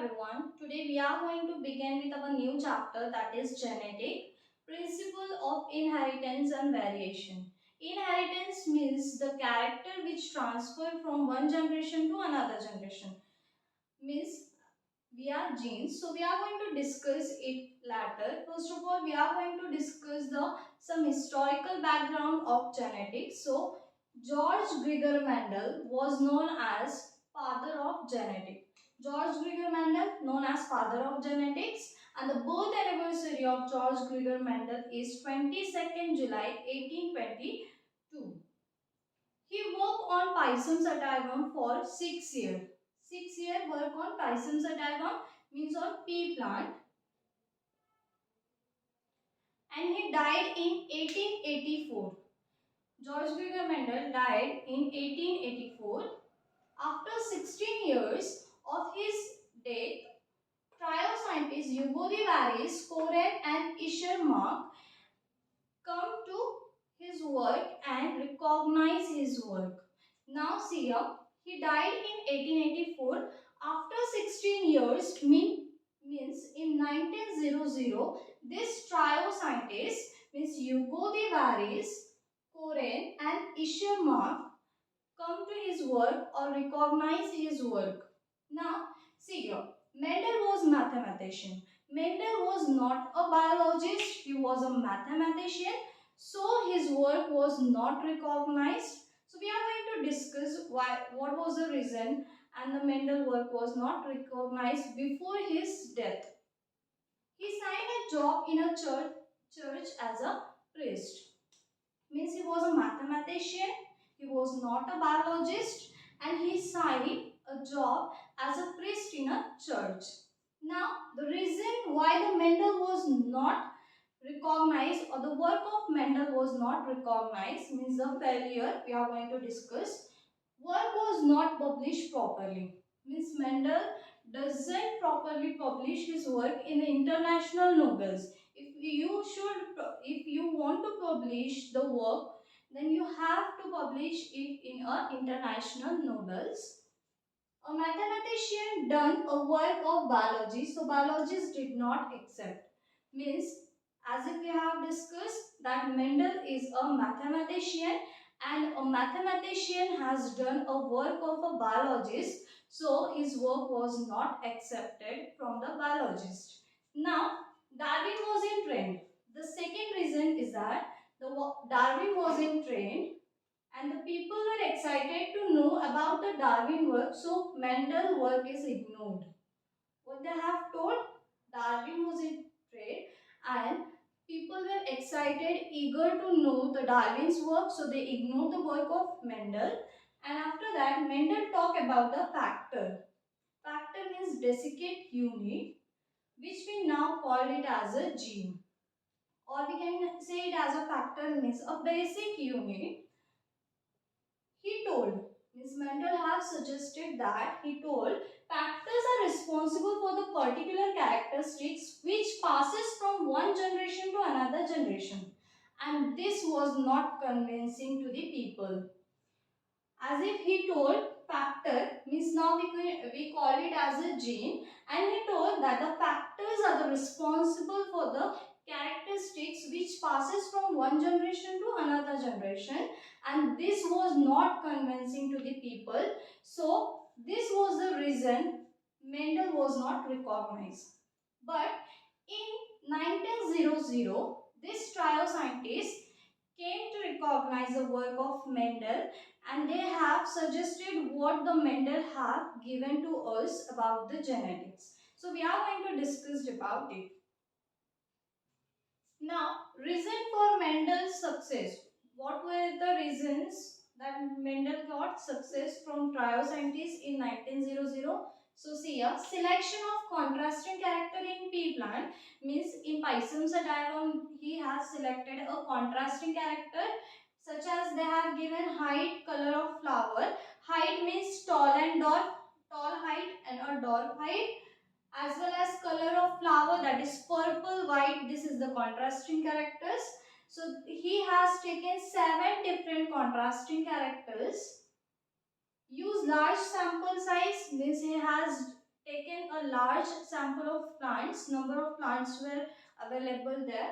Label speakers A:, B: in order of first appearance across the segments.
A: everyone. Today we are going to begin with our new chapter, that is genetic principle of inheritance and variation. Inheritance means the character which transfer from one generation to another generation. Means we are genes. So we are going to discuss it later. First of all, we are going to discuss the some historical background of genetics. So George Gregor Mendel was known as father of genetics. George Gregor Mendel, known as father of genetics, and the birth anniversary of George Gregor Mendel is 22nd July 1822. He worked on Pisum sativum for 6 years. 6 year work on Pisum sativum means on pea plant, and he died in 1884. George Gregor Mendel died in 1884. After 16 years of his death, trio scientists Hugo de Varis, Koren and Ishermark come to his work and recognize his work. Now see here, he died in 1884. After 16 years means in 1900, this trio scientists means Hugo de Varis, Koren and Ishermark come to his work or recognize his work. Now, see here, Mendel was mathematician. Mendel was not a biologist, he was a mathematician. So, his work was not recognized. So, we are going to discuss what was the reason and the Mendel work was not recognized before his death. He signed a job in a church as a priest. Means he was a mathematician, he was not a biologist, and he signed a job as a priest in a church. Now, the reason why the Mendel was not recognized or the work of Mendel was not recognized means the failure we are going to discuss. Work was not published properly. Means Mendel doesn't properly publish his work in the international novels. If you want to publish the work, then you have to publish it in international novels. A mathematician done a work of biology, so biologists did not accept. Means, as if we have discussed that Mendel is a mathematician and a mathematician has done a work of a biologist, so his work was not accepted from the biologist. Now, Darwin was in trend. The second reason is that Darwin was in trend and the people were excited to know about the Darwin work, so Mendel work is ignored. What they have told, Darwin was in trade and people were excited, eager to know the Darwin's work, so they ignored the work of Mendel. And after that, Mendel talked about the factor. Factor means desiccate unit, which we now call it as a gene. Or we can say it as a factor means a basic unit. He told, Ms. Mendel have suggested that he told factors are responsible for the particular characteristics which passes from one generation to another generation, and this was not convincing to the people. As if he told factor means now we call it as a gene, and he told that the factors are the responsible for the characteristics which passes from one generation to another generation, and this was not convincing to the people. So this was the reason Mendel was not recognized. But in 1900, this trio scientists came to recognize the work of Mendel, and they have suggested what the Mendel have given to us about the genetics. So we are going to discuss about it. Now, reason for Mendel's success. What were the reasons that Mendel got success from trio scientists in 1900? So see here, selection of contrasting character in pea plant means in Pisum sativum he has selected a contrasting character, such as they have given height, color of flower. Height means tall and dwarf, tall height and a dwarf height, as well as color of flower, that is purple, white. This is the contrasting characters. So he has taken 7 different contrasting characters. Use large sample size means he has taken a a large sample of plants. Number of plants were available there.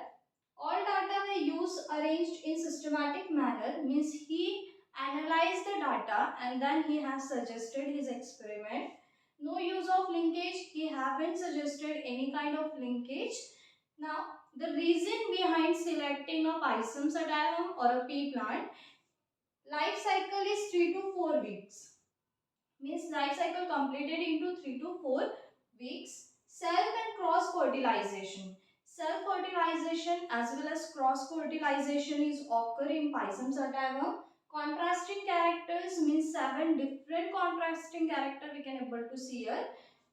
A: All data were used arranged in systematic manner, means he analyzed the data and then he has suggested his experiment. No use of linkage, he haven't suggested any kind of linkage. Now the reason behind selecting a Pisum sativum or a pea plant, life cycle is 3 to 4 weeks. Means life cycle completed into 3 to 4 weeks. Self and cross fertilization. Self fertilization as well as cross fertilization is occur in Pisum sativum. Contrasting characters means 7 different contrasting character we can able to see here.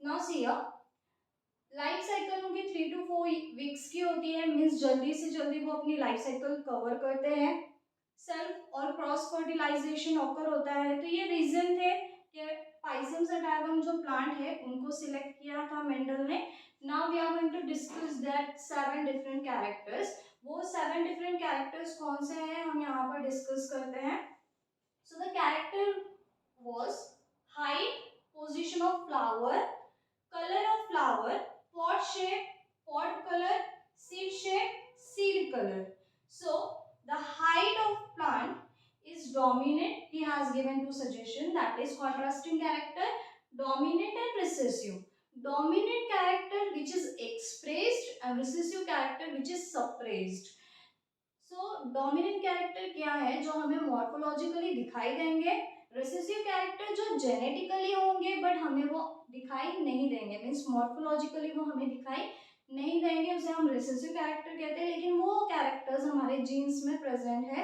A: Now see here, life cycle उनकी 3 to 4 weeks की होती है, means जल्दी से जल्दी वो अपनी life cycle cover करते हैं. सेल्फ और क्रॉस फर्टिलाइजेशन ऑकर होता है. तो ये रीजन थे कि पाइसम सटाइवम जो प्लांट है उनको सिलेक्ट किया था मेंडल ने. Now we are going to discuss that 7 different characters. वो 7 डिफरेंट कैरेक्टर्स कौन से हैं हम यहाँ पर डिस्कस करते हैं. So the character was height, position of flower, color of flower, pot shape, pot color, seed shape, seed color. So the height of plant is dominant. He has given two suggestions, that is contrasting character, dominant and recessive. Dominant character which is expressed and recessive character which is suppressed. So dominant character क्या है जो हमें morphologically दिखाई देंगे. Recessive character जो genetically होंगे but हमें वो दिखाई नहीं देंगे, मीन्स मॉर्फोलॉजिकली वो हमें दिखाई नहीं देंगे, उसे हम रिसेसिव कैरेक्टर कहते हैं. लेकिन वो कैरेक्टर्स हमारे जीन्स में प्रेजेंट है,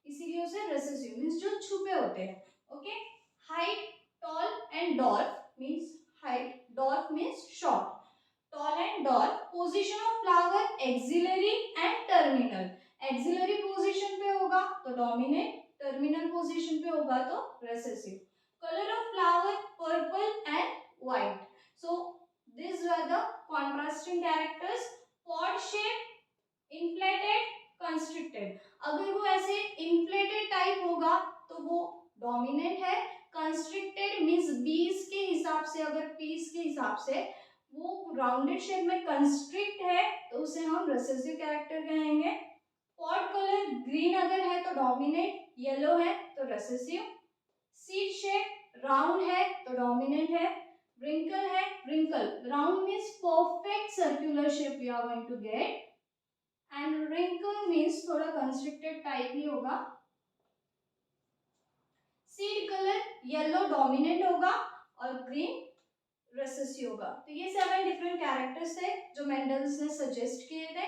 A: इसीलिए उसे रिसेसिव मीन्स जो छुपे होते हैं. Okay. Height, toll and dwarf means height, dwarf means short, toll and dwarf. Position of flower axillary and terminal. Axillary position पे होगा तो डोमिनेंट, टर्मिनल पोजीशन पे होगा तो recessive. Colour of flower purple and white. So these were the contrasting characters. Pod shape, inflated, constricted. अगर वो ऐसे inflated type होगा तो वो डोमिनेंट है. कंस्ट्रिक्टेड मीन्स बीज के हिसाब से, अगर पीस के हिसाब से वो राउंडेड शेप में कंस्ट्रिक्ट है तो उसे हम रिसेसिव कैरेक्टर कहेंगे. पॉड कलर ग्रीन अगर है तो डोमिनेंट, येलो है तो रिसेसिव. सीड शेप राउंड है तो डोमिनेंट है. wrinkle है, wrinkle round means perfect circular shape we are going to get, and wrinkle means थोड़ा constricted type ही होगा. सीड कलर येलो डोमिनेंट होगा और ग्रीन रिसेसिव होगा. तो ये 7 डिफरेंट कैरेक्टर्स थे जो मेंडल्स ने सजेस्ट किए थे.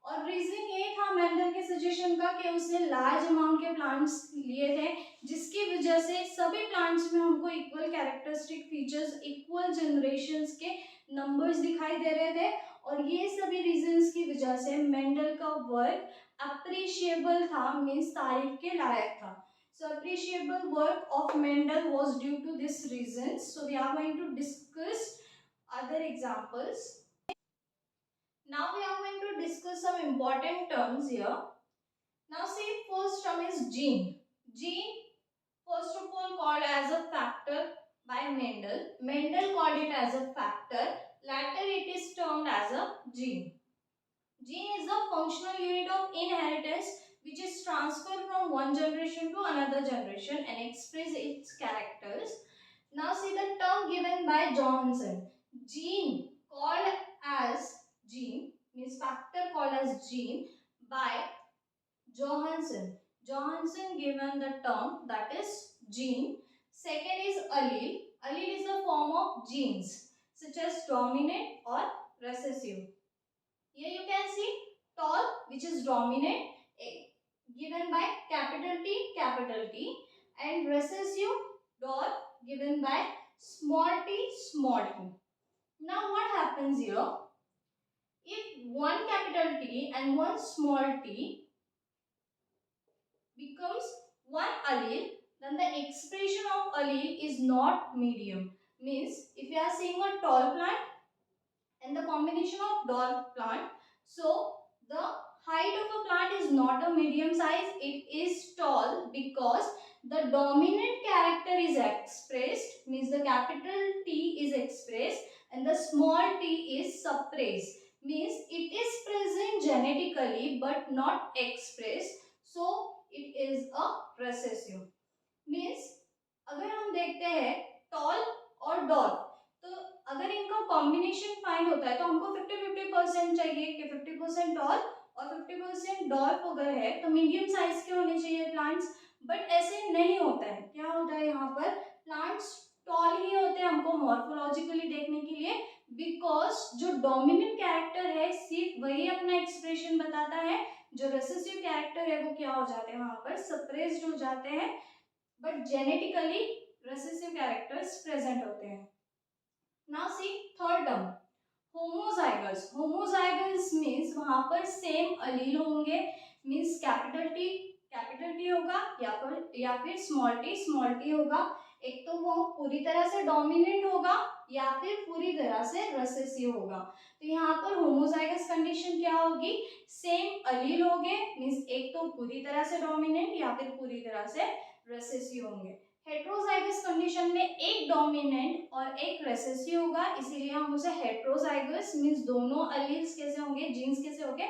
A: और रीजन ये था मेंडल के सजेशन का कि उसने लार्ज अमाउंट के प्लांट्स लिए थे, जिसकी वजह से सभी प्लांट्स में हमको equal characteristic features, equal generations के नंबर्स दिखाई दे रहे थे. और ये सभी रीजंस की वजह से मेंडल का वर्क अप्रिशिएबल था, मीन्स तारीफ के लायक था. So appreciable work of Mendel was due to this reasons. So we are going to discuss other examples. Now we are going to discuss some important terms here. Now see, first term is gene. Gene, first of all, called as a factor by Mendel. Mendel called it as a factor. Later it is termed as a gene. Gene is the functional unit of inheritance which is transferred from one generation to another generation and express its characters. Now see the term given by Johanson. Gene called as gene means factor called as gene by Johanson. Johanson given the term that is gene. Second is allele. Allele is the form of genes such as dominant or recessive. Here you can see tall which is dominant given by capital T, and recessive dwarf given by small t. Now what happens here? If one capital T and one small t becomes one allele, then the expression of allele is not medium. Means if you are seeing a tall plant and the combination of dwarf plant, so the height of a plant is not a medium size, it is tall because the dominant character is expressed, means the capital T is expressed and and the small t is suppressed, means it is present genetically but not expressed, so it is a recessive. Means अगर हम देखते हैं toll और dwarf, तो अगर इनका combination find होता है तो हमको 50-50% चाहिए कि 50% टॉल और 50% डॉर्फ अगर है तो मीडियम साइज के होने चाहिए प्लांट्स, बट ऐसे नहीं होता है। क्या होता है यहाँ पर, प्लांट्स टॉल ही होते हैं हमको मॉर्फोलॉजिकली देखने के लिए, बिकॉज जो डोमिनेंट कैरेक्टर है सिर्फ वही अपना एक्सप्रेशन बताता है, जो रेसेसिव कैरेक्टर है वो क्या हो जाते हैं वहां पर सप्रेस्ड हो जाते हैं, but genetically recessive characters present होते हैं। Now see third term homozygous. Homozygous means वहां पर सेम अलील होंगे, मींस कैपिटल टी होगा या फिर स्मॉल टी होगा। एक तो वो पूरी तरह से डोमिनेंट होगा या फिर पूरी तरह से रेसेसिव होगा। तो यहाँ पर होमोजाइगस कंडीशन क्या होगी, सेम अलील होंगे, मींस एक तो पूरी तरह से डोमिनेंट या फिर पूरी तरह से रेसेसिव होंगे। हेट्रोजाइगस कंडीशन में एक डोमिनेंट और एक रेसेसिव होगा, इसीलिए हम उसे हेट्रोजाइगस मींस दोनों अलील्स कैसे होंगे, जीन्स कैसे होंगे,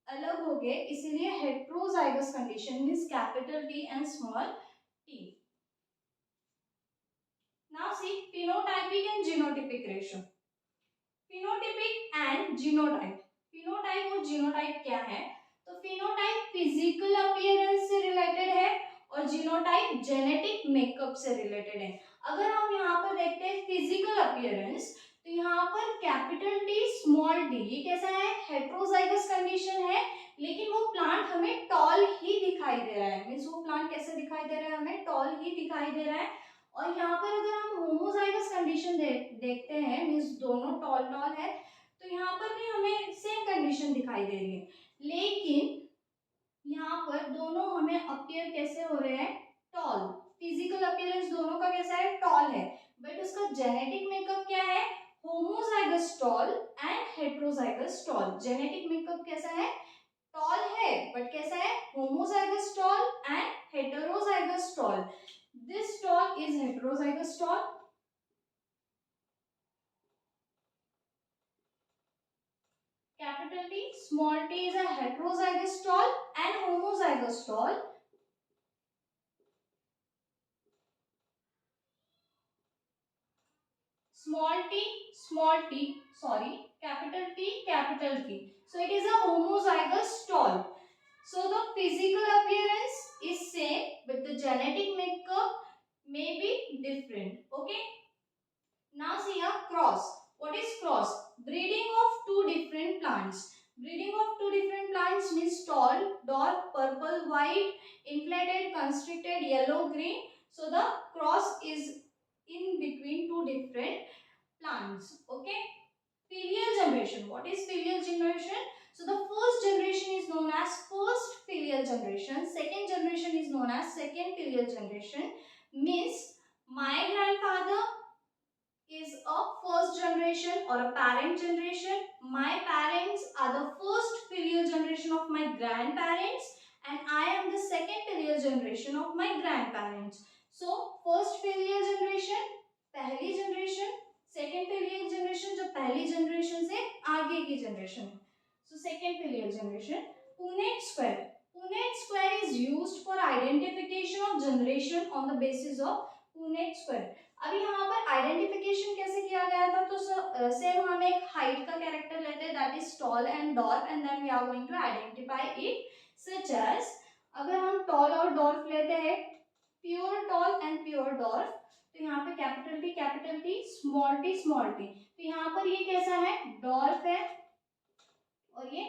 A: अलग हो गए, इसीलिए heterozygous condition means capital T and small T. Now see phenotypic and genotypic ratio. phenotypic and genotype. phenotype और genotype क्या है, तो phenotype फिजिकल अपीयरेंस से रिलेटेड है और जीनोटाइप जेनेटिक मेकअप से रिलेटेड है। अगर हम यहाँ पर देखते हैं फिजिकल अपीयरेंस, तो यहाँ पर कैपिटल टी स्मॉल टी ये कैसा है, हेट्रोजाइगस कंडीशन है, लेकिन वो प्लांट हमें टॉल ही दिखाई दे रहा है, मींस वो प्लांट कैसे दिखाई दे रहा है, हमें टॉल ही दिखाई दे रहा है। और यहाँ पर अगर हम होमोजाइगस कंडीशन देखते हैं, मींस दोनों टॉल टॉल है, तो यहाँ पर भी हमें सेम कंडीशन दिखाई दे रही है, लेकिन यहाँ पर दोनों हमें अपीयर कैसे हो रहे हैं, टॉल। फिजिकल अपीयरेंस दोनों का कैसा है, टॉल है, बट उसका जेनेटिक मेकअप क्या है, homozygous tall and heterozygous tall. Genetic makeup कैसा है, टॉल है, बट कैसा है, homozygous tall and heterozygous tall. This tall is heterozygous tall, capital T small t is a heterozygous tall and homozygous tall. Small t, sorry, capital T. So it is a homozygous tall. So the physical appearance is same, but the genetic makeup may be different. Okay. Now see a cross. What is cross? Breeding of two different plants. Breeding of two different plants means tall, dark, purple, white, inflated, constricted, yellow, green. So the cross is in between two different plants. Okay. Filial generation. What is filial generation? So the first generation is known as first filial generation. Second generation is known as second filial generation. Means my grandfather is a first generation or a parent generation. My parents are the first filial generation of my grandparents, and I am the second filial generation of my grandparents. So first filial generation पहली generation, second filial generation जो पहली generation से आगे की generation है. So second filial generation. Punnett square. Punnett square is used for identification of generation on the basis of Punnett square. अभी यहाँ पर आइडेंटिफिकेशन कैसे किया गया था, तो सेम हम एक हाइट का कैरेक्टर लेते हैं, that is tall and dwarf, and then we are going to identify it such as, अगर हम टॉल और डॉर्फ लेते हैं, pure tall and pure dwarf, तो यहाँ पे कैपिटल टी स्मॉल टी, तो यहाँ पर ये कैसा है, डॉर्फ है और ये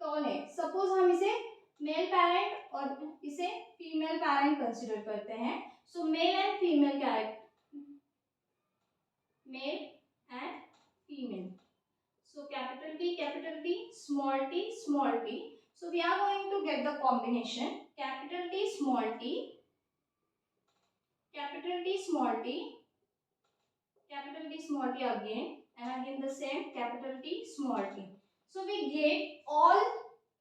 A: टॉल है। सपोज हम इसे मेल पैरेंट और इसे फीमेल पैरेंट कंसिडर करते हैं, so male and female character, male and female. So capital T, small t. So we are going to get the combination capital T, small t, capital T, small t, capital T, small t again, and again the same capital T, small t. So we get all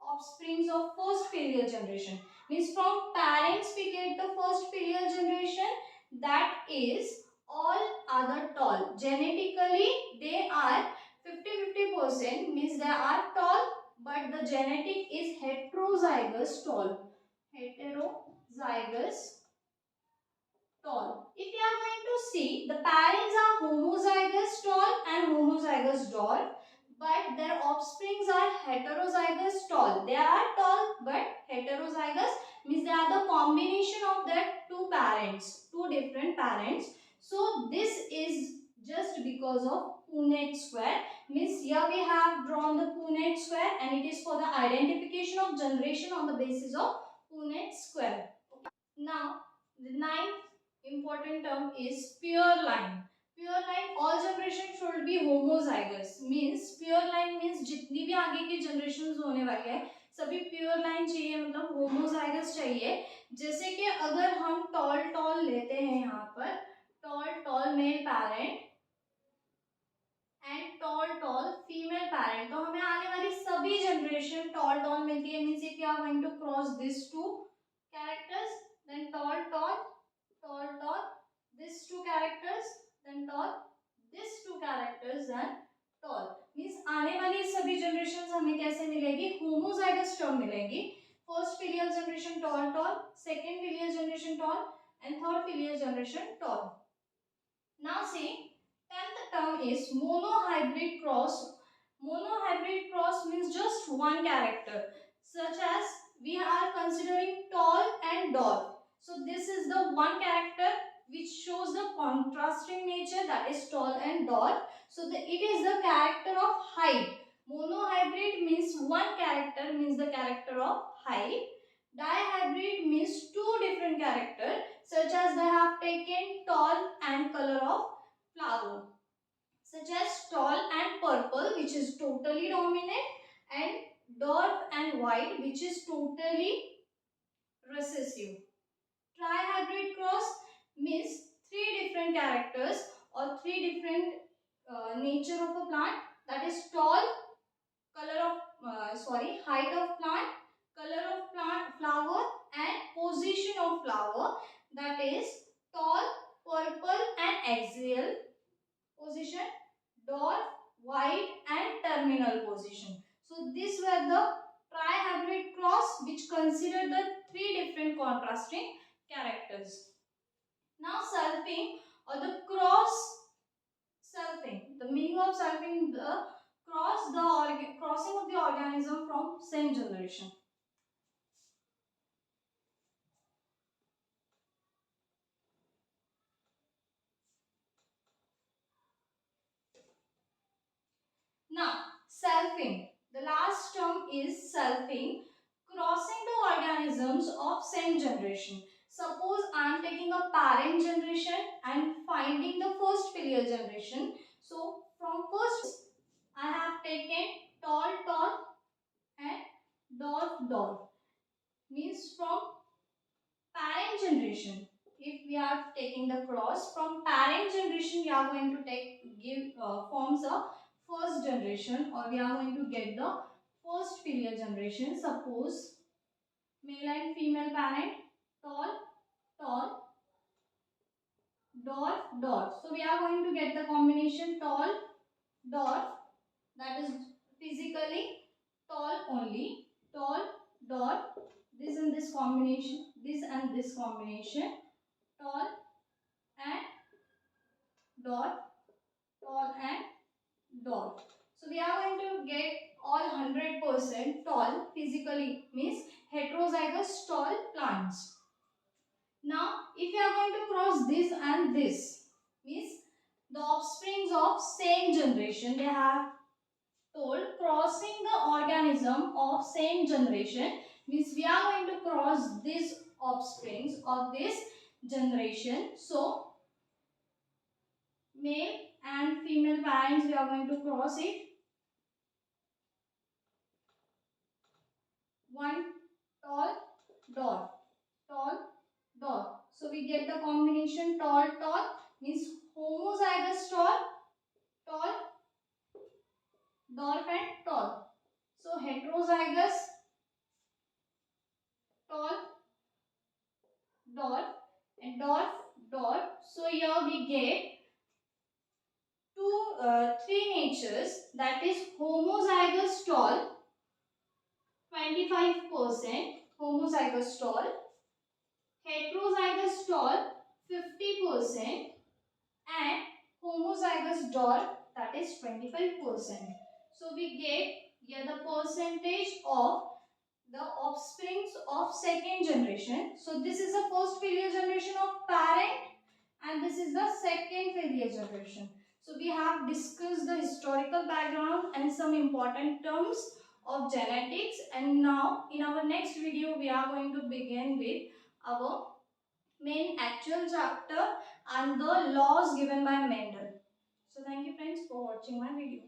A: offsprings of first filial generation. Means from parents we get the first filial generation, that is all are the tall. Genetically, they are 50-50%, means they are tall, but the genetic is heterozygous tall. Heterozygous tall. If you are going to see, the parents are homozygous tall and homozygous dwarf, but their offsprings are heterozygous tall. They are tall but heterozygous, means they are the combination of their two parents, two different parents. So this is just because of Punnett square, means here we have drawn the Punnett square and it is for the identification of generation on the basis of Punnett square. Now the ninth important term is pure line. Pure line, all generation should be homozygous, means pure line means जितनी भी आगे की generations होने वाली है सभी pure line चाहिए, मतलब homozygous चाहिए. जैसे कि अगर हम tall लेते हैं यहाँ पर tall male parent and tall female parent, तो हमें आने वाली सभी generation tall मिलती है. means if you are going to cross these two characters, then tall, these two characters, then tall, these two characters, then tall. means आने वाली सभी generations हमें कैसे मिलेगी? homozygous term मिलेगी. first filial generation tall, second filial generation tall, and third filial generation tall. Now see, 10th term is monohybrid cross. Monohybrid cross means just one character, such as we are considering tall and dwarf. So this is the one character which shows the contrasting nature, that is tall and dwarf. So it is the character of height. Monohybrid means one character, means the character of height. Dihybrid means two different characters, such as they have taken tall and color of flower, such as tall and purple, which is totally dominant, and dwarf and white, which is totally recessive. Trihybrid cross means three different characters or three different nature of a plant, that is tall, height of plant, color of plant, flower, and position of flower, that is tall, purple, and axial position, dwarf, white, and terminal position. So these were the trihybrid cross which considered the three different contrasting characters. Now selfing or the cross selfing. The meaning of selfing, the crossing of the organism from same generation. Now selfing. The last term is selfing, crossing the organisms of same generation. Suppose I am taking a parent generation and finding the first filial generation. So from first I have taken tall and dwarf. Means from parent generation. If we are taking the cross from parent generation, we are going to forms a first generation, or we are going to get the first filial generation. Suppose male and female parent, tall, dwarf. So we are going to get the combination tall, dwarf, that is physically tall only, tall, dwarf, this and this combination, tall and dwarf, So we are going to get all 100% tall physically, means heterozygous tall plants. Now if you are going to cross this and this, means the offsprings of same generation, they have told crossing the organism of same generation, means we are going to cross these offsprings of this generation. So male and female parents, we are going to cross it. One tall, dwarf. So we get the combination tall, means homozygous tall, dwarf and tall. So heterozygous tall, dwarf, and dwarf. So here we get three natures, that is homozygous tall 25%, homozygous tall, heterozygous tall 50%, and homozygous dwarf, that is 25%. So we get here the percentage of the offsprings of second generation. So this is the first failure generation of parent and this is the second failure generation. So we have discussed the historical background and some important terms of genetics, and now in our next video we are going to begin with our main actual chapter and the laws given by Mendel. So thank you friends for watching my video.